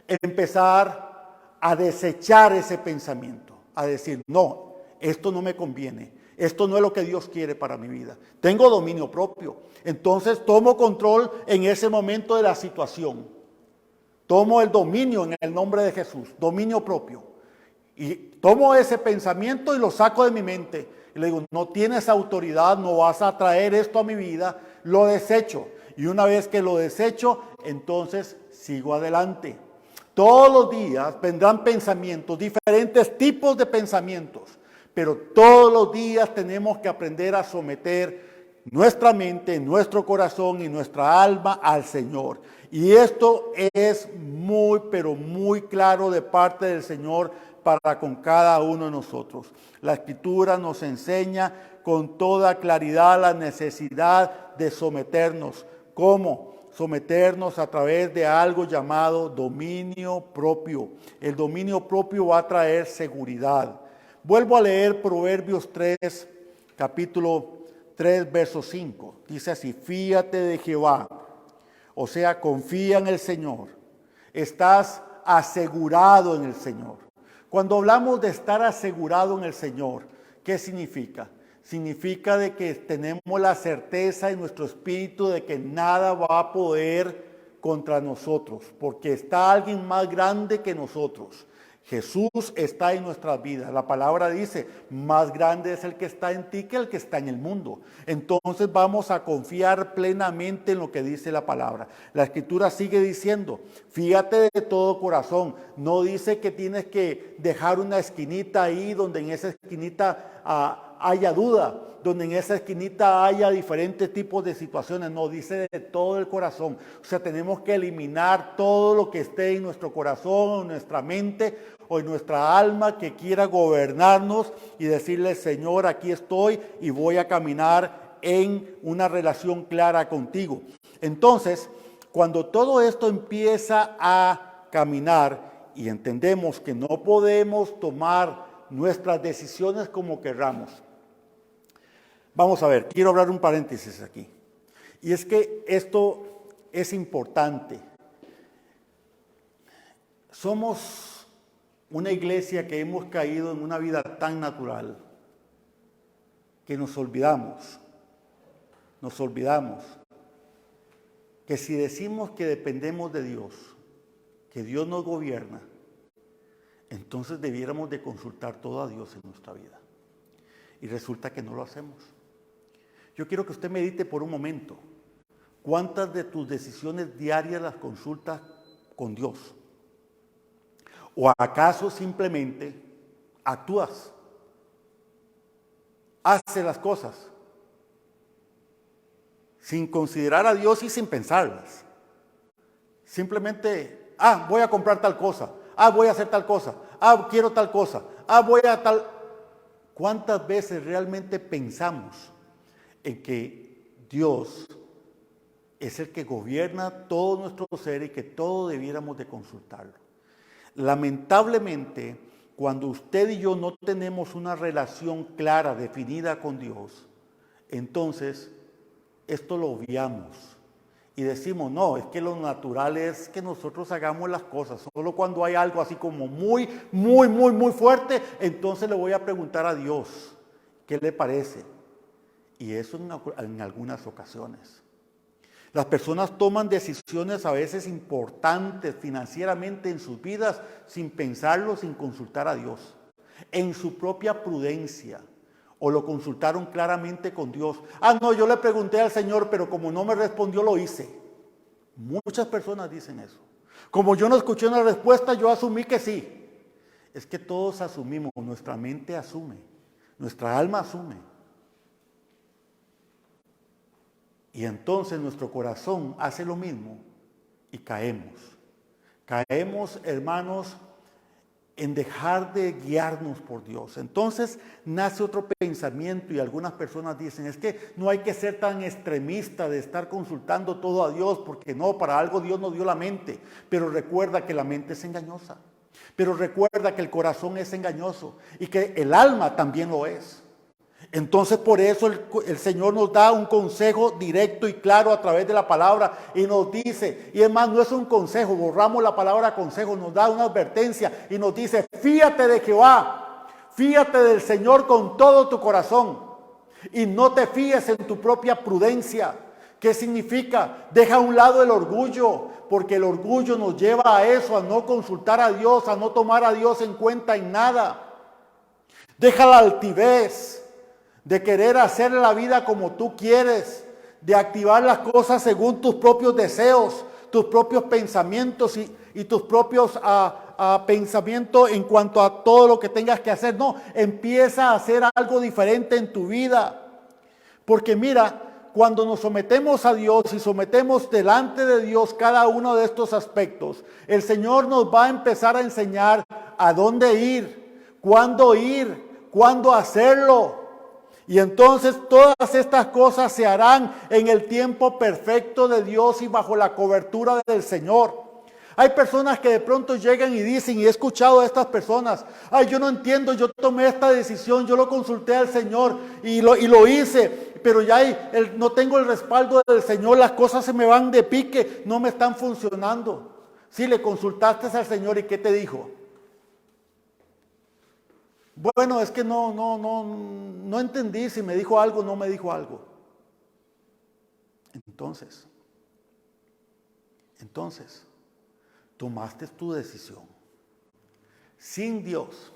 empezar a desechar ese pensamiento, a decir, no, esto no me conviene, esto no es lo que Dios quiere para mi vida. Tengo dominio propio, entonces tomo control en ese momento de la situación. Tomo el dominio en el nombre de Jesús, dominio propio. Y tomo ese pensamiento y lo saco de mi mente. Y le digo, no tienes autoridad, no vas a traer esto a mi vida. Lo desecho. Y una vez que lo desecho, entonces sigo adelante. Todos los días vendrán pensamientos, diferentes tipos de pensamientos. Pero todos los días tenemos que aprender a someter nuestra mente, nuestro corazón y nuestra alma al Señor. Y esto es muy, pero muy claro de parte del Señor para con cada uno de nosotros. La Escritura nos enseña con toda claridad la necesidad de someternos. ¿Cómo? Someternos a través de algo llamado dominio propio. El dominio propio va a traer seguridad. Vuelvo a leer Proverbios 3, capítulo 3, verso 5. Dice así, fíate de Jehová. O sea, confía en el Señor. Estás asegurado en el Señor. Cuando hablamos de estar asegurado en el Señor, ¿qué significa? Significa de que tenemos la certeza en nuestro espíritu de que nada va a poder contra nosotros, porque está alguien más grande que nosotros. Jesús está en nuestras vidas. La palabra dice, más grande es el que está en ti que el que está en el mundo. Entonces vamos a confiar plenamente en lo que dice la palabra. La Escritura sigue diciendo, fíjate de todo corazón. No dice que tienes que dejar una esquinita ahí donde en esa esquinita haya duda, donde en esa esquinita haya diferentes tipos de situaciones. No, dice de todo el corazón. O sea, tenemos que eliminar todo lo que esté en nuestro corazón, en nuestra mente o en nuestra alma que quiera gobernarnos y decirle, Señor, aquí estoy y voy a caminar en una relación clara contigo. Entonces, cuando todo esto empieza a caminar y entendemos que no podemos tomar nuestras decisiones como querramos. Vamos a ver, quiero hablar un paréntesis aquí. Y es que esto es importante. Somos una iglesia que hemos caído en una vida tan natural que nos olvidamos que si decimos que dependemos de Dios, que Dios nos gobierna, entonces debiéramos de consultar todo a Dios en nuestra vida. Y resulta que no lo hacemos. Yo quiero que usted medite por un momento. ¿Cuántas de tus decisiones diarias las consultas con Dios? ¿O acaso simplemente actúas? Haces las cosas sin considerar a Dios y sin pensarlas. Simplemente, voy a comprar tal cosa. Voy a hacer tal cosa. Quiero tal cosa. Voy a tal... ¿Cuántas veces realmente pensamos en que Dios es el que gobierna todo nuestro ser y que todo debiéramos de consultarlo? Lamentablemente, cuando usted y yo no tenemos una relación clara, definida con Dios, entonces esto lo obviamos y decimos, no, es que lo natural es que nosotros hagamos las cosas. Solo cuando hay algo así como muy fuerte, entonces le voy a preguntar a Dios, ¿qué le parece? Y eso en algunas ocasiones. Las personas toman decisiones a veces importantes financieramente en sus vidas sin pensarlo, sin consultar a Dios, en su propia prudencia, o lo consultaron claramente con Dios. No, yo le pregunté al Señor, pero como no me respondió, lo hice. Muchas personas dicen eso. Como yo no escuché una respuesta, yo asumí que sí. Es que todos asumimos, nuestra mente asume, nuestra alma asume. Y entonces nuestro corazón hace lo mismo y caemos. Caemos, hermanos, en dejar de guiarnos por Dios. Entonces nace otro pensamiento y algunas personas dicen, es que no hay que ser tan extremista de estar consultando todo a Dios, porque no, para algo Dios nos dio la mente. Pero recuerda que la mente es engañosa. Pero recuerda que el corazón es engañoso y que el alma también lo es. Entonces por eso el Señor nos da un consejo directo y claro a través de la palabra y nos dice, y es más, no es un consejo, borramos la palabra consejo, nos da una advertencia y nos dice, fíate de Jehová, fíate del Señor con todo tu corazón y no te fíes en tu propia prudencia. ¿Qué significa? Deja a un lado el orgullo, porque el orgullo nos lleva a eso, a no consultar a Dios, a no tomar a Dios en cuenta en nada. Deja la altivez de querer hacer la vida como tú quieres, de activar las cosas según tus propios deseos, tus propios pensamientos y tus propios pensamientos en cuanto a todo lo que tengas que hacer. No, empieza a hacer algo diferente en tu vida. Porque mira, cuando nos sometemos a Dios y sometemos delante de Dios cada uno de estos aspectos, el Señor nos va a empezar a enseñar a dónde ir, cuándo hacerlo. Y entonces todas estas cosas se harán en el tiempo perfecto de Dios y bajo la cobertura del Señor. Hay personas que de pronto llegan y dicen, y he escuchado a estas personas, yo no entiendo, yo tomé esta decisión, yo lo consulté al Señor y lo hice, pero ya no tengo el respaldo del Señor, las cosas se me van de pique, no me están funcionando. Sí, le consultaste al Señor y ¿qué te dijo? Bueno, es que no entendí si me dijo algo o no me dijo algo. Entonces, tomaste tu decisión sin Dios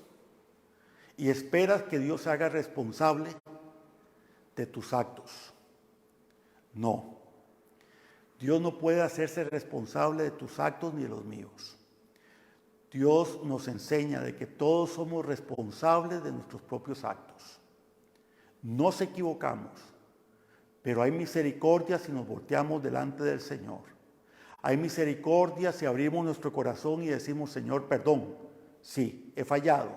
y esperas que Dios se haga responsable de tus actos. No, Dios no puede hacerse responsable de tus actos ni de los míos. Dios nos enseña de que todos somos responsables de nuestros propios actos. Nos equivocamos, pero hay misericordia si nos volteamos delante del Señor. Hay misericordia si abrimos nuestro corazón y decimos, Señor, perdón. Sí, he fallado.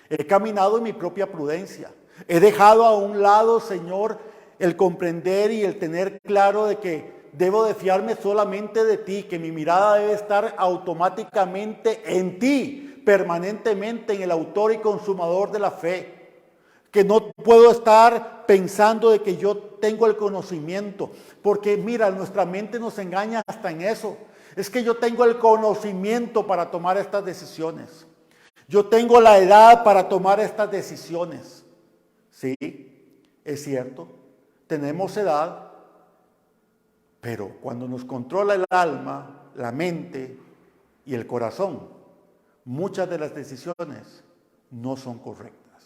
He caminado en mi propia prudencia. He dejado a un lado, Señor, el comprender y el tener claro de que debo de fiarme solamente de ti, que mi mirada debe estar automáticamente en ti, permanentemente en el autor y consumador de la fe. Que no puedo estar pensando de que yo tengo el conocimiento, porque mira, nuestra mente nos engaña hasta en eso. Es que yo tengo el conocimiento para tomar estas decisiones. Yo tengo la edad para tomar estas decisiones. Sí, es cierto, tenemos edad. Pero cuando nos controla el alma, la mente y el corazón, muchas de las decisiones no son correctas.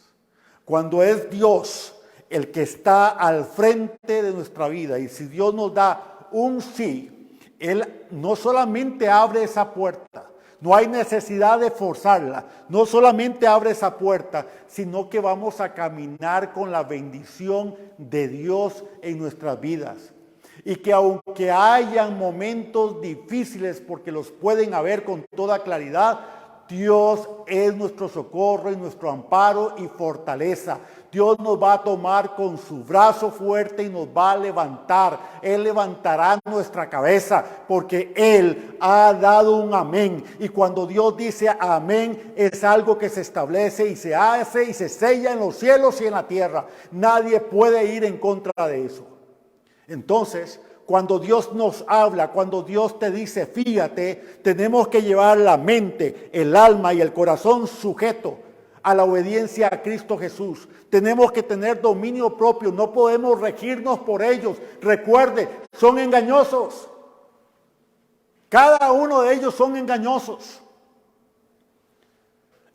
Cuando es Dios el que está al frente de nuestra vida y si Dios nos da un sí, Él no solamente abre esa puerta, no hay necesidad de forzarla, no solamente abre esa puerta, sino que vamos a caminar con la bendición de Dios en nuestras vidas. Y que aunque hayan momentos difíciles, porque los pueden haber con toda claridad, Dios es nuestro socorro y nuestro amparo y fortaleza. Dios nos va a tomar con su brazo fuerte y nos va a levantar. Él levantará nuestra cabeza porque Él ha dado un amén. Y cuando Dios dice amén, es algo que se establece y se hace y se sella en los cielos y en la tierra. Nadie puede ir en contra de eso. Entonces, cuando Dios nos habla, cuando Dios te dice, fíjate, tenemos que llevar la mente, el alma y el corazón sujeto a la obediencia a Cristo Jesús. Tenemos que tener dominio propio, no podemos regirnos por ellos. Recuerde, son engañosos. Cada uno de ellos son engañosos.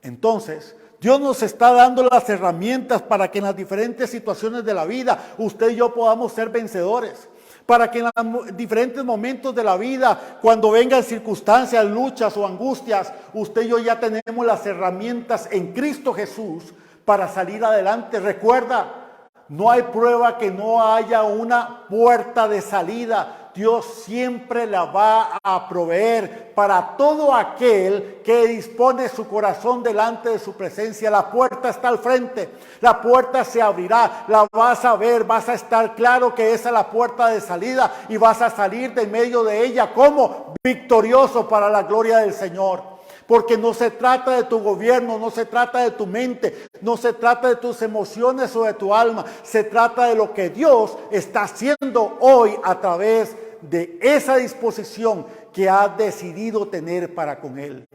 Entonces, Dios nos está dando las herramientas para que en las diferentes situaciones de la vida, usted y yo podamos ser vencedores. Para que en los diferentes momentos de la vida, cuando vengan circunstancias, luchas o angustias, usted y yo ya tenemos las herramientas en Cristo Jesús para salir adelante. Recuerda, no hay prueba que no haya una puerta de salida. Dios siempre la va a proveer para todo aquel que dispone su corazón delante de su presencia. La puerta está al frente, la puerta se abrirá, la vas a ver, vas a estar claro que esa es la puerta de salida y vas a salir de medio de ella como victorioso para la gloria del Señor. Porque no se trata de tu gobierno, no se trata de tu mente, no se trata de tus emociones o de tu alma. Se trata de lo que Dios está haciendo hoy a través de esa disposición que has decidido tener para con Él.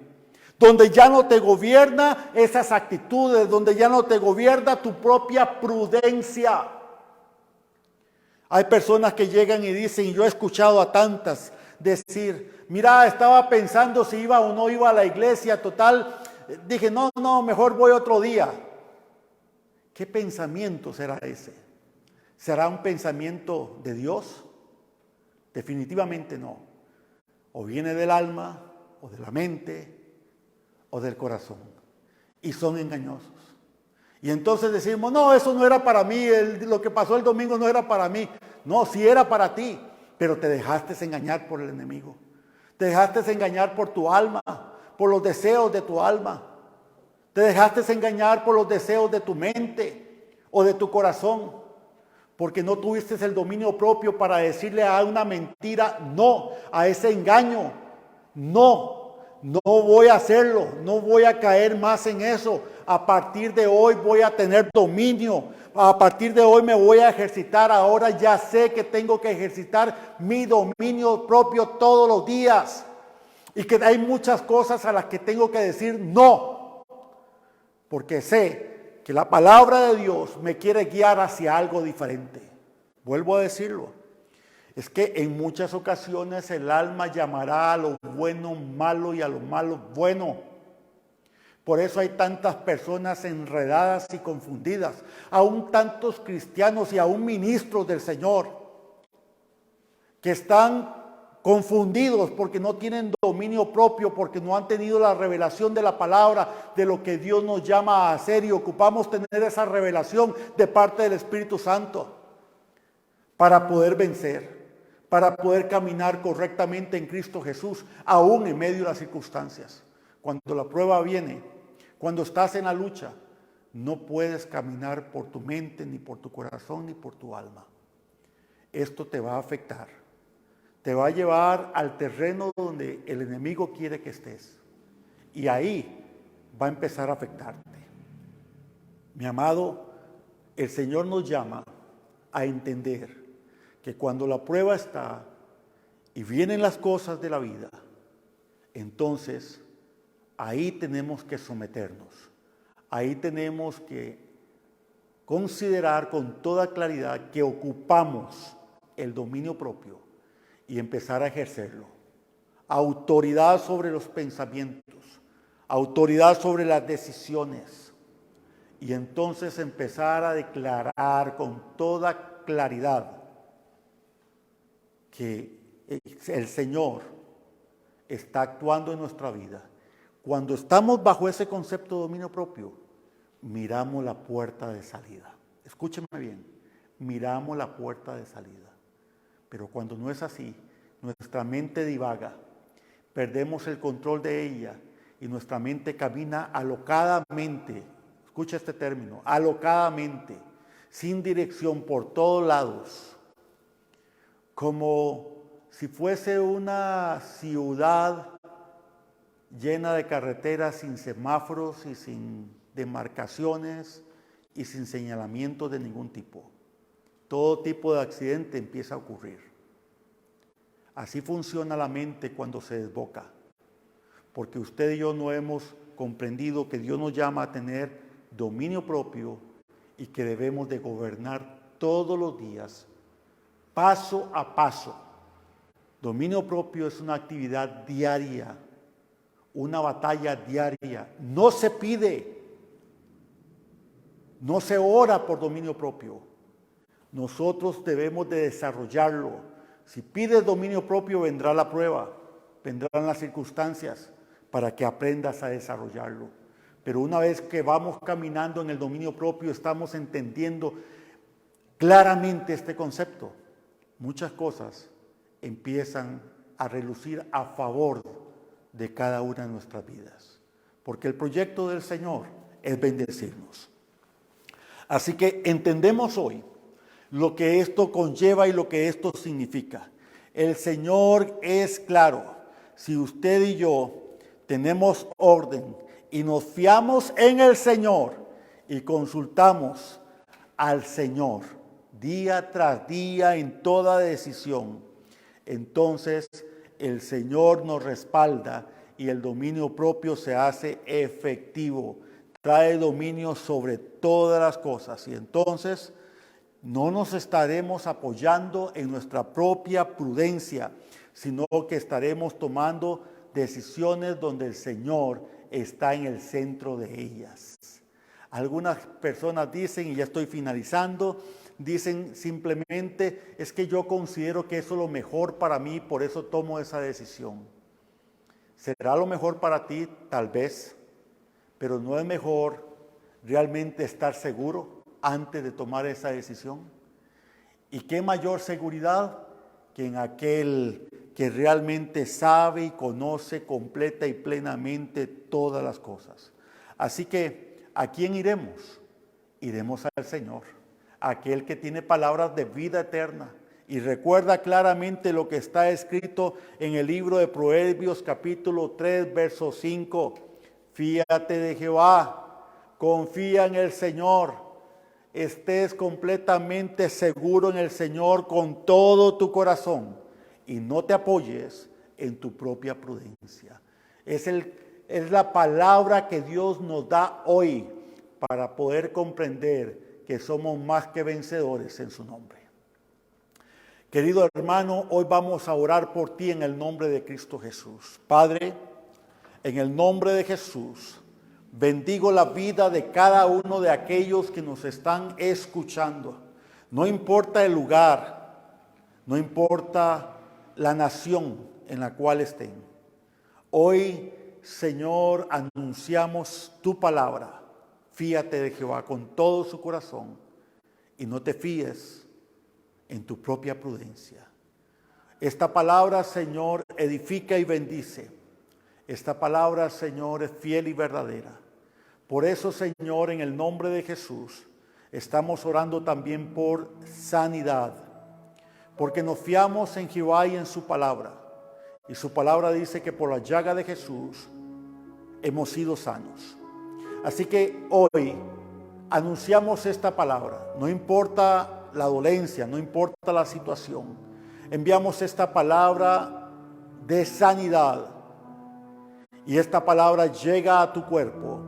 Donde ya no te gobierna esas actitudes, donde ya no te gobierna tu propia prudencia. Hay personas que llegan y dicen, y yo he escuchado a tantas decir, mira, estaba pensando si iba o no iba a la iglesia, total, dije, no, mejor voy otro día. ¿Qué pensamiento será ese? ¿Será un pensamiento de Dios? Definitivamente no. O viene del alma, o de la mente, o del corazón. Y son engañosos. Y entonces decimos, no, eso no era para mí, lo que pasó el domingo no era para mí. No, sí era para ti, pero te dejaste engañar por el enemigo. Te dejaste engañar por tu alma, por los deseos de tu alma. Te dejaste engañar por los deseos de tu mente o de tu corazón. Porque no tuviste el dominio propio para decirle a una mentira no, a ese engaño. No voy a hacerlo, no voy a caer más en eso. A partir de hoy voy a tener dominio. A partir de hoy me voy a ejercitar. Ahora ya sé que tengo que ejercitar mi dominio propio todos los días. Y que hay muchas cosas a las que tengo que decir no. Porque sé que la palabra de Dios me quiere guiar hacia algo diferente. Vuelvo a decirlo. Es que en muchas ocasiones el alma llamará a lo bueno malo y a lo malo bueno. Por eso hay tantas personas enredadas y confundidas, aún tantos cristianos y aún ministros del Señor, que están confundidos porque no tienen dominio propio, porque no han tenido la revelación de la palabra, de lo que Dios nos llama a hacer, y ocupamos tener esa revelación de parte del Espíritu Santo para poder vencer, para poder caminar correctamente en Cristo Jesús, aún en medio de las circunstancias. Cuando la prueba viene, cuando estás en la lucha, no puedes caminar por tu mente, ni por tu corazón, ni por tu alma. Esto te va a afectar. Te va a llevar al terreno donde el enemigo quiere que estés. Y ahí va a empezar a afectarte. Mi amado, el Señor nos llama a entender que cuando la prueba está y vienen las cosas de la vida, entonces ahí tenemos que someternos. Ahí tenemos que considerar con toda claridad que ocupamos el dominio propio y empezar a ejercerlo. Autoridad sobre los pensamientos, autoridad sobre las decisiones. Y entonces empezar a declarar con toda claridad que el Señor está actuando en nuestra vida. Cuando estamos bajo ese concepto de dominio propio, miramos la puerta de salida. Escúcheme bien, miramos la puerta de salida. Pero cuando no es así, nuestra mente divaga, perdemos el control de ella y nuestra mente camina alocadamente. escucha este término, alocadamente, sin dirección, por todos lados, como si fuese una ciudad llena de carreteras sin semáforos y sin demarcaciones y sin señalamiento de ningún tipo. Todo tipo de accidente empieza a ocurrir. Así funciona la mente cuando se desboca, porque usted y yo no hemos comprendido que Dios nos llama a tener dominio propio y que debemos de gobernar todos los días, paso a paso. Dominio propio es una actividad diaria, una batalla diaria. No se pide, no se ora por dominio propio. Nosotros debemos de desarrollarlo. Si pides dominio propio, vendrá la prueba, vendrán las circunstancias para que aprendas a desarrollarlo. Pero una vez que vamos caminando en el dominio propio, estamos entendiendo claramente este concepto. Muchas cosas empiezan a relucir a favor de cada una de nuestras vidas, porque el proyecto del Señor es bendecirnos. Así que entendemos hoy lo que esto conlleva y lo que esto significa. El Señor es claro. Si usted y yo tenemos orden y nos fiamos en el Señor y consultamos al Señor día tras día en toda decisión, entonces el Señor nos respalda y el dominio propio se hace efectivo. Trae dominio sobre todas las cosas y entonces no nos estaremos apoyando en nuestra propia prudencia, sino que estaremos tomando decisiones donde el Señor está en el centro de ellas. Algunas personas dicen, y ya estoy finalizando, dicen simplemente, es que yo considero que eso es lo mejor para mí, por eso tomo esa decisión. ¿Será lo mejor para ti? Tal vez, pero no es mejor realmente estar seguro antes de tomar esa decisión. ¿Y qué mayor seguridad que en aquel que realmente sabe y conoce completa y plenamente todas las cosas? Así que, ¿a quién iremos? Iremos al Señor, aquel que tiene palabras de vida eterna. Y recuerda claramente lo que está escrito en el libro de Proverbios capítulo 3, verso 5. Fíate de Jehová, confía en el Señor. Estés completamente seguro en el Señor con todo tu corazón y no te apoyes en tu propia prudencia. Es la palabra que Dios nos da hoy para poder comprender que somos más que vencedores en su nombre. Querido hermano, hoy vamos a orar por ti en el nombre de Cristo Jesús. Padre, en el nombre de Jesús, bendigo la vida de cada uno de aquellos que nos están escuchando. No importa el lugar, no importa la nación en la cual estén. Hoy, Señor, anunciamos tu palabra. Fíate de Jehová con todo su corazón y no te fíes en tu propia prudencia. Esta palabra, Señor, edifica y bendice. Esta palabra, Señor, es fiel y verdadera. Por eso, Señor, en el nombre de Jesús, estamos orando también por sanidad. Porque nos fiamos en Jehová y en su palabra. Y su palabra dice que por la llaga de Jesús hemos sido sanos. Así que hoy anunciamos esta palabra. No importa la dolencia, no importa la situación. Enviamos esta palabra de sanidad. Y esta palabra llega a tu cuerpo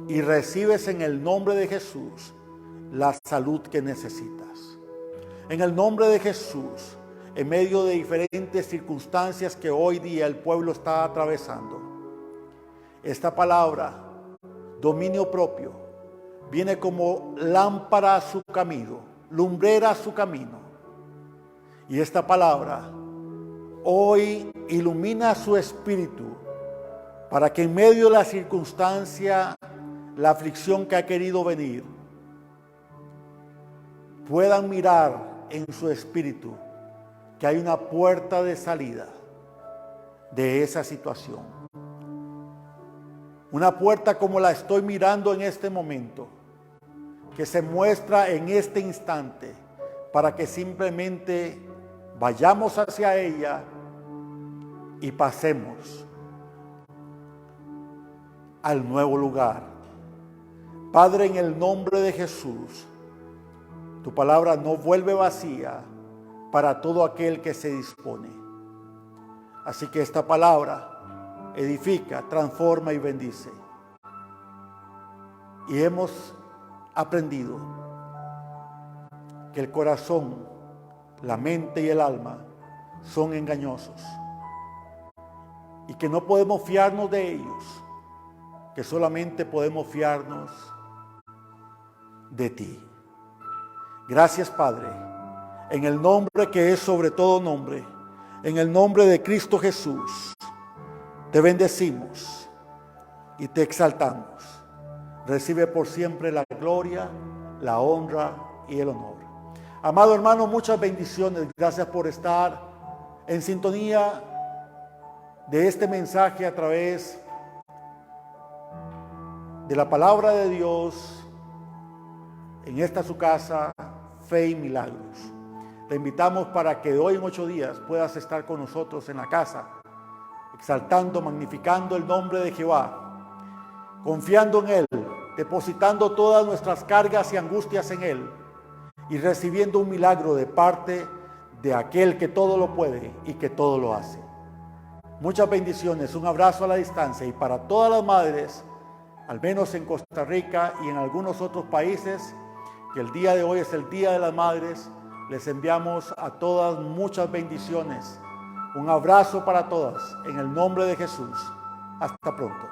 y recibes en el nombre de Jesús la salud que necesitas. En el nombre de Jesús, en medio de diferentes circunstancias que hoy día el pueblo está atravesando, esta palabra, dominio propio, viene como lámpara a su camino, lumbrera a su camino. Y esta palabra hoy ilumina su espíritu para que en medio de la circunstancia, la aflicción que ha querido venir, puedan mirar en su espíritu que hay una puerta de salida de esa situación. Una puerta como la estoy mirando en este momento, que se muestra en este instante, para que simplemente vayamos hacia ella y pasemos al nuevo lugar. Padre, en el nombre de Jesús, tu palabra no vuelve vacía para todo aquel que se dispone. Así que esta palabra edifica, transforma y bendice. Y hemos aprendido que el corazón, la mente y el alma son engañosos y que no podemos fiarnos de ellos, que solamente podemos fiarnos de ti. Gracias, Padre, en el nombre que es sobre todo nombre, en el nombre de Cristo Jesús, te bendecimos y te exaltamos. Recibe por siempre la gloria, la honra y el honor. Amado hermano, muchas bendiciones. Gracias por estar en sintonía de este mensaje a través de la palabra de Dios en esta su casa, Fe y Milagros. Te invitamos para que de hoy en 8 días puedas estar con nosotros en la casa, exaltando, magnificando el nombre de Jehová, confiando en Él, depositando todas nuestras cargas y angustias en Él y recibiendo un milagro de parte de aquel que todo lo puede y que todo lo hace. Muchas bendiciones, un abrazo a la distancia, y para todas las madres, al menos en Costa Rica y en algunos otros países, que el día de hoy es el Día de las Madres, les enviamos a todas muchas bendiciones. Un abrazo para todas, en el nombre de Jesús. Hasta pronto.